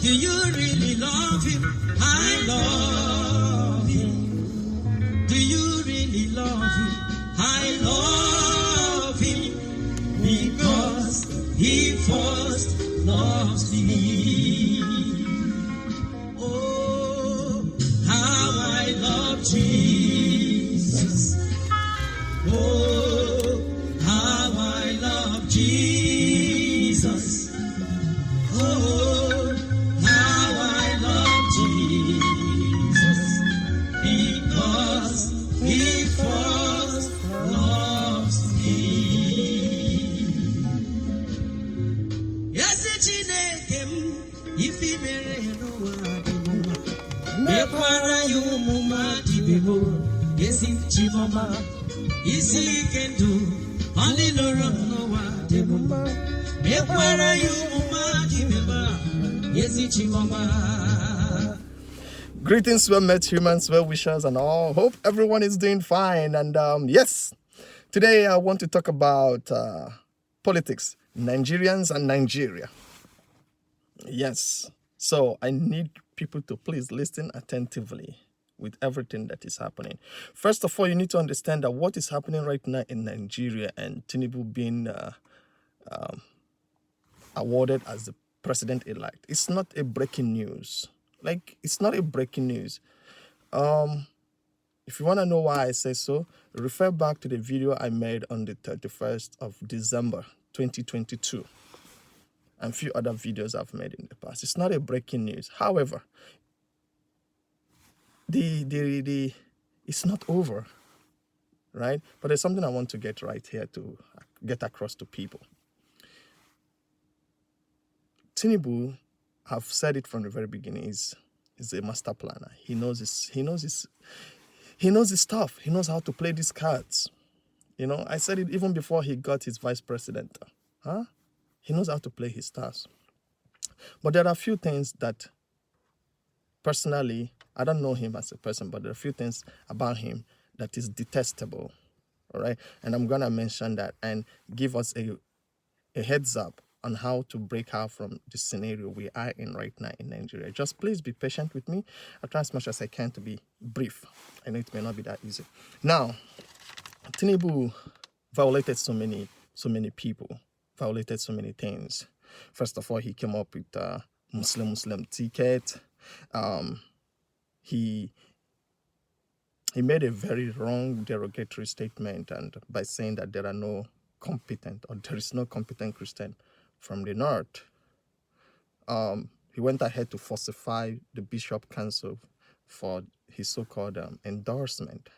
Do you really love him? I love him. Do you really love him? I love him because he first loves me. Oh, how I love Jesus. Oh, how I love Jesus. Oh, how I love Jesus because he first loves me. Yes, it's if he mere no one, mekwara you muma dibemo. Yes, it's Chimama. Yes, he can do only no one debuma. Mekwara you muma dibema. Yes, it's Chimama. Greetings, well met humans, well wishers, and all. Hope everyone is doing fine. And yes, today I want to talk about politics, Nigerians and Nigeria. Yes, so I need people to please listen attentively with everything that is happening. First of all, you need to understand that what is happening right now in Nigeria and Tinubu being awarded as the president-elect, it's not a breaking news. Like, it's not a breaking news. If you want to know why I say so, refer back to the video I made on the 31st of December, 2022. And a few other videos I've made in the past. It's not a breaking news. However, it's not over, right? But there's something I want to get right here to get across to people. Tinubu, I've said it from the very beginning, is a master planner. He knows his stuff. He knows how to play these cards. You know, I said it even before he got his vice president. He knows how to play his stars. But there are a few things that, personally, I don't know him as a person, but there are a few things about him that is detestable. All right? And I'm going to mention that and give us a heads up on how to break out from the scenario we are in right now in Nigeria. Just please be patient with me. I'll try as much as I can to be brief. I know it may not be that easy. Now, Tinubu violated so many people, violated so many things. First of all, he came up with a Muslim ticket. He made a very wrong derogatory statement, and by saying that there is no competent Christian from the north. He went ahead to falsify the Bishop Council for his so-called endorsement.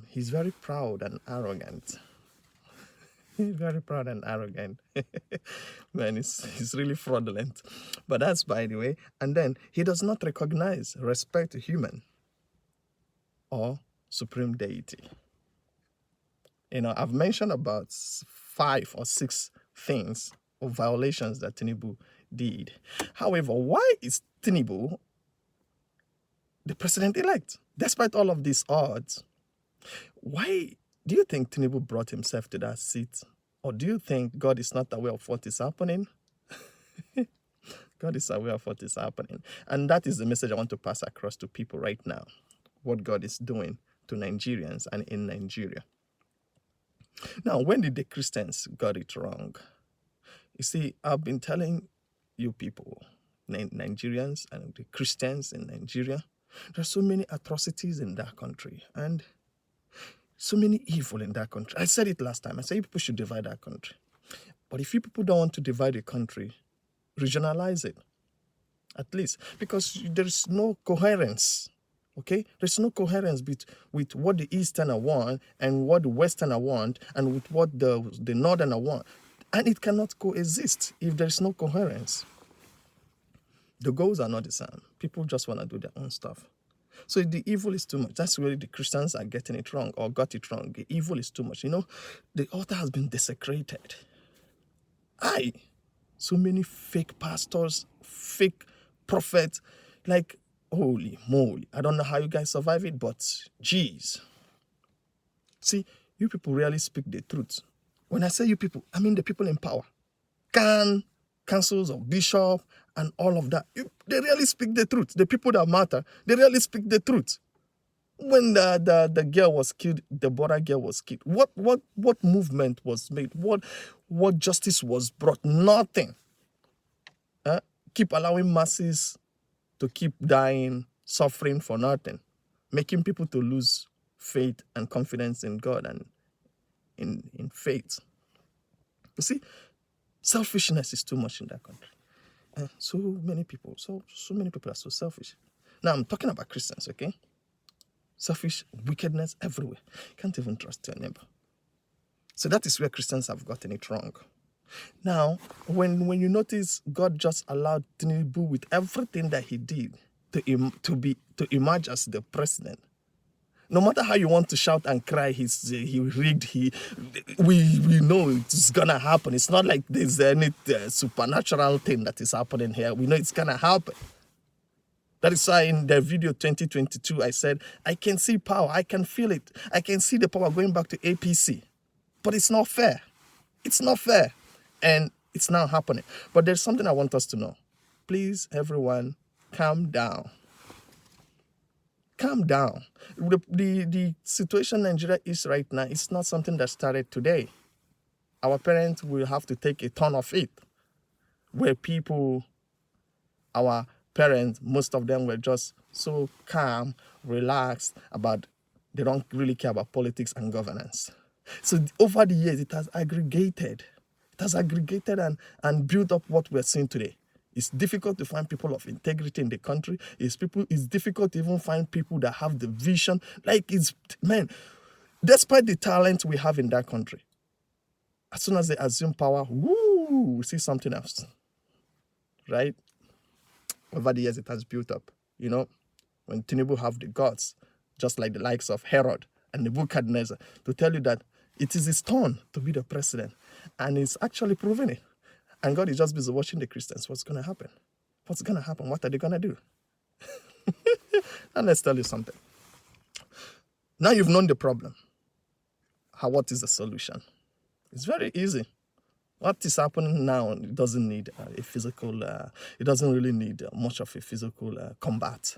He's very proud and arrogant. He's very proud and arrogant. Man, he's really fraudulent. But that's by the way. And then he does not recognize, respect human or supreme deity. You know, I've mentioned about 5 or 6 things or violations that Tinubu did. However, why is Tinubu the president-elect? Despite all of these odds, why do you think Tinubu brought himself to that seat? Or do you think God is not aware of what is happening? God is aware of what is happening. And that is the message I want to pass across to people right now. What God is doing to Nigerians and in Nigeria. Now, when did the Christians got it wrong? You see, I've been telling you people, Nigerians and the Christians in Nigeria, there are so many atrocities in that country and so many evil in that country. I said it last time. I said people should divide that country. But if you people don't want to divide the country, regionalize it, at least, because there is no coherence. Okay, there's no coherence with what the Easterner want and what the Westerner want and with what the Northerner want. And it cannot coexist if there's no coherence. The goals are not the same. People just want to do their own stuff. So the evil is too much. That's where the Christians are getting it wrong or got it wrong. The evil is too much. You know, the altar has been desecrated. So many fake pastors, fake prophets, like, holy moly. I don't know how you guys survive it, but geez. See, you people really speak the truth. When I say you people, I mean the people in power. Can councils of bishop and all of that. They really speak the truth. The people that matter, they really speak the truth. When the girl was killed, the Deborah girl was killed, what movement was made? What justice was brought? Nothing. Keep allowing masses to keep dying, suffering for nothing, making people to lose faith and confidence in God and in faith. You see, selfishness is too much in that country. So many people are so selfish. Now I'm talking about Christians, okay? Selfish, wickedness everywhere. Can't even trust your neighbor. So that is where Christians have gotten it wrong. Now, when you notice God just allowed Tinubu with everything that he did to emerge as the president, no matter how you want to shout and cry, he rigged, we know it's gonna happen. It's not like there's any supernatural thing that is happening here. We know it's gonna happen. That is why in the video 2022, I said, I can see power, I can feel it. I can see the power going back to APC. But it's not fair. It's not fair. And it's now happening. But there's something I want us to know. Please, everyone, calm down. Calm down. The situation Nigeria is right now is not something that started today. Our parents will have to take a ton of it. Where our parents, most of them were just so calm, relaxed they don't really care about politics and governance. So over the years, it has aggregated and built up what we're seeing today. It's difficult to find people of integrity in the country. It's difficult to even find people that have the vision. Despite the talent we have in that country, as soon as they assume power, we see something else, right? Over the years, it has built up. When Tinubu have the guts, just like the likes of Herod and Nebuchadnezzar, to tell you that it is his turn to be the president. And he's actually proving it. And God is just busy watching the Christians. What's going to happen? What's going to happen? What are they going to do? And let's tell you something. Now you've known the problem. What is the solution? It's very easy. What is happening now, it doesn't need it doesn't really need much of a physical combat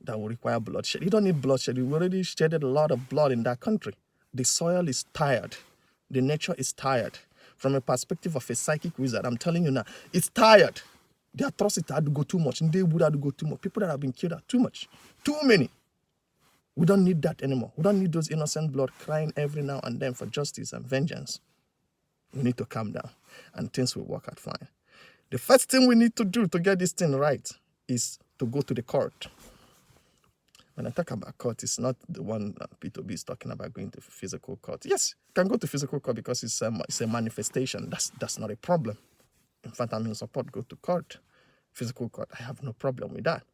that will require bloodshed. You don't need bloodshed. We've already shedded a lot of blood in that country. The soil is tired. The nature is tired. From a perspective of a psychic wizard, I'm telling you now, it's tired. The atrocity had to go too much. And they would have to go too much. People that have been killed are too much. Too many. We don't need that anymore. We don't need those innocent blood crying every now and then for justice and vengeance. We need to calm down, and things will work out fine. The first thing we need to do to get this thing right is to go to the court. When I talk about court, it's not the one P2B is talking about going to physical court. Yes, you can go to physical court because it's a manifestation. That's not a problem. In fact, I'm in support. Go to court. Physical court, I have no problem with that.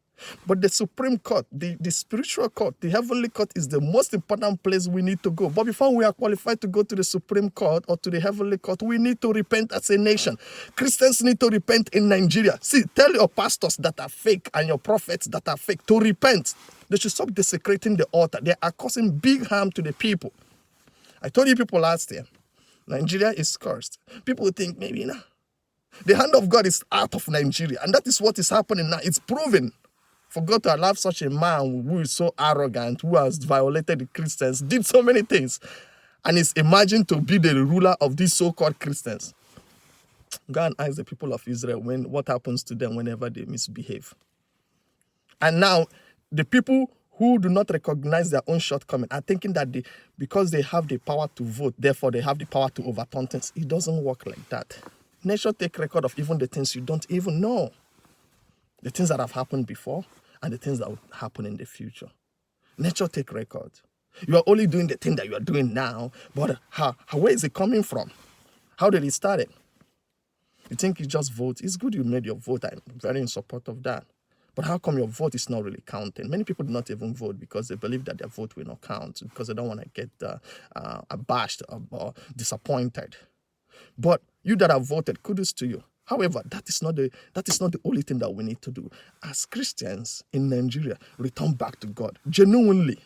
But the Supreme Court, the spiritual court, the heavenly court is the most important place we need to go. But before we are qualified to go to the Supreme Court or to the heavenly court, we need to repent as a nation. Christians need to repent in Nigeria. See, tell your pastors that are fake and your prophets that are fake to repent. They should stop desecrating the altar. They are causing big harm to the people. I told you people last year, Nigeria is cursed. People think maybe now. The hand of God is out of Nigeria. And that is what is happening now. It's proven. For God to allow such a man who is so arrogant, who has violated the Christians, did so many things, and is imagined to be the ruler of these so-called Christians. Go and ask the people of Israel what happens to them whenever they misbehave. And now, the people who do not recognize their own shortcoming are thinking that because they have the power to vote, therefore they have the power to overturn things. It doesn't work like that. Nature take record of even the things you don't even know. The things that have happened before and the things that will happen in the future. Nature take record. You are only doing the thing that you are doing now, but where is it coming from? How did it start? You think you just vote? It's good you made your vote. I'm very in support of that. But how come your vote is not really counting? Many people do not even vote because they believe that their vote will not count, because they don't want to get abashed or disappointed. But you that have voted, kudos to you. However, that is not the only thing that we need to do. As Christians in Nigeria, return back to God. Genuinely.